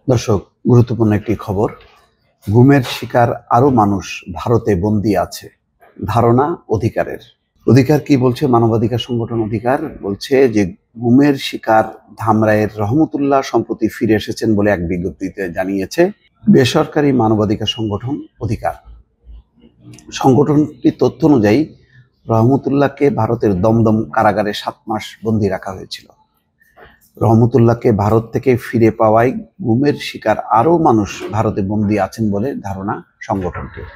দর্শক, গুরুত্বপূর্ণ একটি খবর। গুমের শিকার আরো মানুষ ভারতে বন্দী আছে। ধারণা অধিকারের। অধিকার কি বলছে? মানবাধিকার সংগঠন অধিকার বলছে যে গুমের শিকার ধামরাইয়ের রহমতুল্লাহ সম্প্রতি ফিরে এসেছেন বলে এক বিজ্ঞপ্তিতে জানিয়েছে বেসরকারি মানবাধিকার সংগঠন অধিকার। সংগঠনটির তথ্য অনুযায়ী রহমতুল্লাহকে ভারতের দমদম কারাগারে 7 মাস বন্দী রাখা হয়েছিল। রহমতুল্লাহকে ভারত থেকে ফিরে পাওয়ায় গুমের শিকার আরও মানুষ ভারতে বন্দী আছেন বলে ধারণা সংগঠনটির।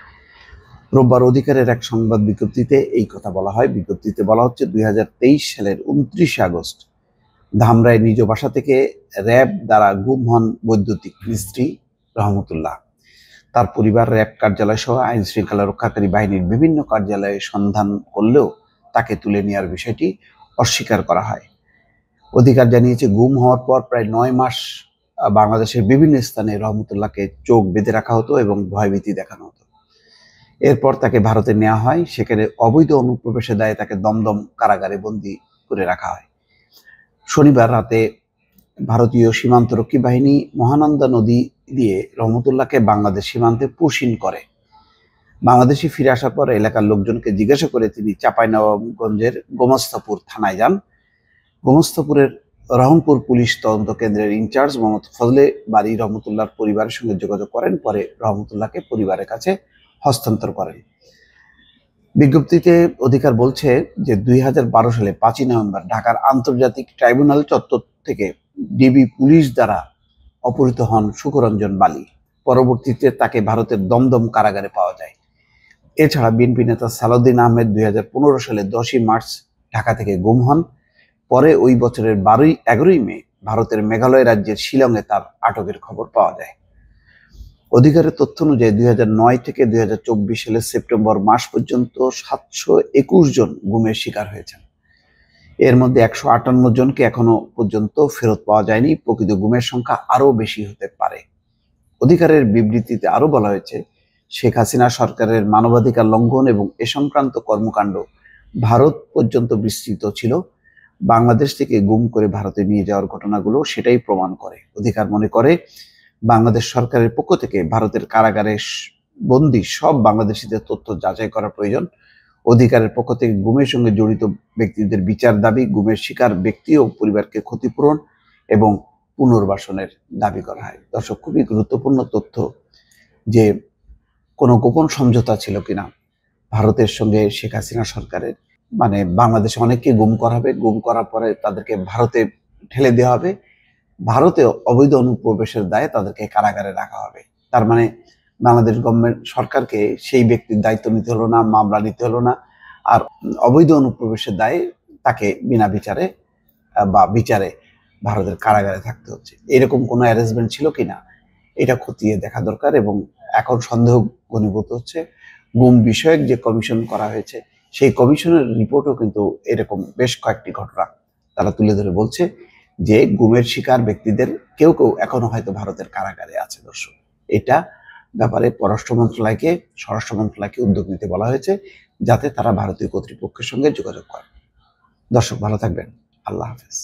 রোববার অধিকারের এক সংবাদ বিজ্ঞপ্তিতে এই কথা বলা হয়। বিজ্ঞপ্তিতে বলা হচ্ছে 2023 সালের 29 আগস্ট ধামরাই নিজ বাসা থেকে র্যাব দ্বারা গুম হন বৈদ্যুতিক মিস্ত্রি রহমতুল্লাহ। তার পরিবার র্যাব কার্যালয় সহ আইন শৃঙ্খলা রক্ষাকারী বাহিনীর বিভিন্ন কার্যালয়ে সন্ধান করলেও তাকে তুলে নেওয়ার বিষয়টি অস্বীকার করা হয়। অধিকার জানিয়েছে, গুম হওয়ার পর প্রায় 9 মাস বাংলাদেশের বিভিন্ন স্থানে রহমতুল্লাহকে চোখ বেঁধে রাখা হতো এবং ভয়ভীতি দেখানো হতো। এরপর তাকে ভারতে নেওয়া হয়। সেখানে অবৈধ অনুপ্রবেশের দায়ে তাকে দমদম কারাগারে বন্দী করে রাখা হয়। শনিবার রাতে ভারতীয় সীমান্তরক্ষী বাহিনী মহানন্দা নদী দিয়ে রহমতুল্লাহকে বাংলাদেশ সীমান্তে পুশিন করে। বাংলাদেশে ফিরে আসার পর এলাকার লোকজনকে জিজ্ঞাসা করে তিনি চাঁপাইনবাবগঞ্জের গোমস্তাপুর থানায় যান। গোমস্তাপুরের রহনপুর পুলিশ তদন্ত কেন্দ্রের ইনচার্জ মোহাম্মদ ফজলে বারী রহমতুল্লাহর পরিবারের সঙ্গে যোগাযোগ করেন। পরে রহমতুল্লাহকে পরিবারের কাছে হস্তান্তর করেন। বিজ্ঞপ্তিতে অধিকার বলছে যে 2012 সালে 5ই নভেম্বর ঢাকার আন্তর্জাতিক ট্রাইব্যুনাল চত্বর থেকে ডিবি পুলিশ দ্বারা অপহৃত হন সুখরঞ্জন বালী। পরবর্তীতে তাকে ভারতের দমদম কারাগারে পাওয়া যায়। এছাড়া বিএনপি নেতা সালাউদ্দিন আহমেদ 2015 সালে 10ই মার্চ ঢাকা থেকে গুম হন। পরে ওই বছরের 11ই মে ভারতের মেঘালয় রাজ্যের শিলংয়ে তার আটকের খবর পাওয়া যায়। অধিকারের তথ্য অনুযায়ী 2009 থেকে 2024 সালের সেপ্টেম্বর মাস পর্যন্ত 721 জন গুমের শিকার হয়েছেন। এর মধ্যে 158 জনকে এখনো পর্যন্ত ফেরত পাওয়া যায়নি। প্রকৃত গুমের সংখ্যা আরও বেশি হতে পারে। অধিকারের বিবৃতিতে আরো বলা হয়েছে, শেখ হাসিনা সরকারের মানবাধিকার লঙ্ঘন এবং এ সংক্রান্ত কর্মকাণ্ড ভারত পর্যন্ত বিস্তৃত ছিল। বাংলাদেশ থেকে গুম করে ভারতে নিয়ে যাওয়ার ঘটনাগুলো সেটাই প্রমাণ করে। অধিকার মনে করে, বাংলাদেশ সরকারের পক্ষ থেকে ভারতের কারাগারে বন্দী সব বাংলাদেশিদের তথ্য যাচাই করা প্রয়োজন। অধিকারের পক্ষ থেকে গুমের সঙ্গে জড়িত ব্যক্তিদের বিচার দাবি, গুমের শিকার ব্যক্তি ও পরিবারকে ক্ষতিপূরণ এবং পুনর্বাসনের দাবি করা হয়। দর্শক, খুবই গুরুত্বপূর্ণ তথ্য যে কোনো গোপন সমঝোতা ছিল কিনা ভারতের সঙ্গে শেখ হাসিনা সরকারের। মানে বাংলাদেশে অনেককে গুম করা হবে, গুম করার পরে তাদেরকে ভারতে ঠেলে দেওয়া হবে, ভারতে অবৈধ অনুপ্রবেশের দায়ে তাদেরকে কারাগারে রাখা হবে। তার মানে বাংলাদেশ গভর্নমেন্ট সরকারকে সেই ব্যক্তির দায়িত্ব নিতে হলো না, মামলা নিতে হলো না, আর অবৈধ অনুপ্রবেশের দায়ে তাকে বিনা বিচারে বা বিচারে ভারতের কারাগারে থাকতে হচ্ছে। এরকম কোনো অ্যারেঞ্জমেন্ট ছিল কিনা এটা খতিয়ে দেখা দরকার। এবং এখন সন্দেহ ঘনীভূত হচ্ছে, গুম বিষয়ক যে কমিশন করা হয়েছে সেই কমিশনের রিপোর্টও কিন্তু এরকম বেশ কয়েকটি ঘটনা তারা তুলে ধরে বলছে যে গুমের শিকার ব্যক্তিদের কেউ কেউ এখনো হয়তো ভারতের কারাগারে আছে। দর্শক, এটা ব্যাপারে স্বরাষ্ট্র মন্ত্রণালয়কে উদ্যোগ নিতে বলা হয়েছে, যাতে তারা ভারতীয় কর্তৃপক্ষের সঙ্গে যোগাযোগ করে। দর্শক, ভালো থাকবেন। আল্লাহ হাফেজ।